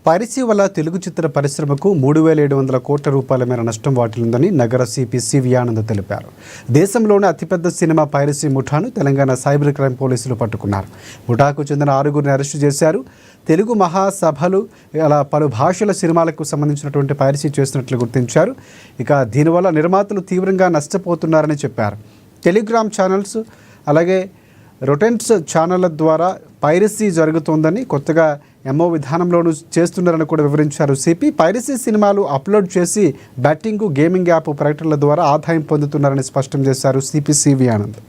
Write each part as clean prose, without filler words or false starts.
Piracy వల్ల తెలుగు చిత్ర పరిశ్రమకు 3,700 కోట్ల రూపాయల మేర నష్టం వాటిల్లిందని నగర సిపి సివి ఆనంద్ తెలిపారు. దేశంలోనే అతిపెద్ద సినిమా పైరసీ ముఠాను తెలంగాణ సైబర్ క్రైమ్ పోలీసులు పట్టుకున్నారు. ముఠాకు చెందిన 6గురిని అరెస్టు చేశారు. తెలుగు మహాసభలు అలా పలు భాషల సినిమాలకు సంబంధించినటువంటి పైరసీ చేస్తున్నట్లు గుర్తించారు. ఇక దీనివల్ల నిర్మాతలు తీవ్రంగా నష్టపోతున్నారని చెప్పారు. టెలిగ్రామ్ ఛానల్స్ అలాగే రొటెంట్స్ ఛానళ్ల ద్వారా పైరసీ జరుగుతోందని, కొత్తగా ఎంఓ విధానంలోనూ చేస్తున్నారని కూడా వివరించారు సిపి. పైరసీ సినిమాలు అప్లోడ్ చేసి బెట్టింగ్, గేమింగ్ యాప్ ప్రకటనల ద్వారా ఆదాయం పొందుతున్నారని స్పష్టం చేశారు సిపి సివి ఆనంద్.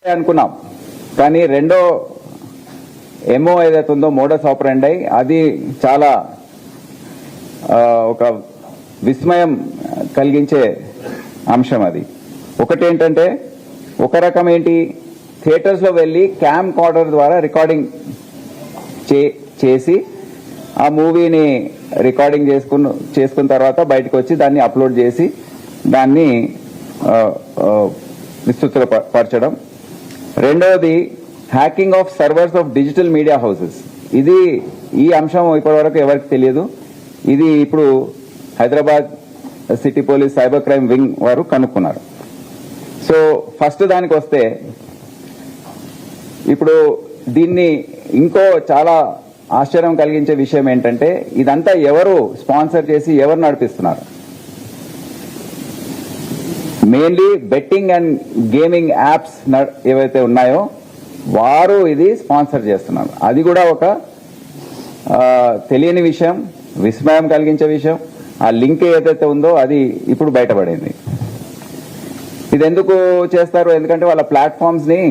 అనుకున్నాం, కానీ రెండో ఎంఓ ఏదైతే ఉందో మోడస్ ఆపరెండి, అది చాలా ఒక విస్మయం కలిగించే అంశం. అది ఒకటేంటంటే, ఒక రకం ఏంటి, థియేటర్స్ లో వెళ్ళి క్యామ్ కార్డర్ ద్వారా రికార్డింగ్ చేసి ఆ మూవీని రికార్డింగ్ చేసుకున్న తర్వాత బయటకు వచ్చి దాన్ని అప్లోడ్ చేసి దాన్ని విస్తృతపరచడం. రెండవది hacking of servers of digital media houses. ఈ అంశం ఇప్పటివరకు ఎవరికి తెలియదు. ఇది ఇప్పుడు Hyderabad city police cyber crime wing వారు కనుక్కున్నారు. సో ఫస్ట్ దానికి వస్తే, ఇప్పుడు దీన్ని ఇంకో చాలా ఆశ్చర్యం కలిగించే విషయం ఏంటంటే, ఇదంతా ఎవరు స్పాన్సర్ చేసి ఎవరు నడిపిస్తున్నారు? Mainly betting and gaming apps ఏవైతే ఉన్నాయో వారు ఇది స్పాన్సర్ చేస్తున్నారు. అది కూడా ఒక తెలియని విషయం, విస్మయం కలిగించే విషయం. ఆ లింక్ ఏదైతే ఉందో అది ఇప్పుడు బయటపడింది. ఇది ఎందుకు చేస్తారు? ఎందుకంటే వాళ్ళ ప్లాట్ఫామ్స్ ని,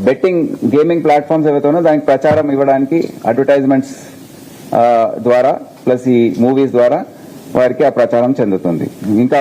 బెట్టింగ్ గేమింగ్ ప్లాట్ఫామ్స్ ఏవైతే ఉన్నాయో దానికి ప్రచారం ఇవ్వడానికి అడ్వర్టైజ్మెంట్స్ ద్వారా ప్లస్ ఈ మూవీస్ ద్వారా వారికి ఆ ప్రచారం చెందుతుంది. ఇంకా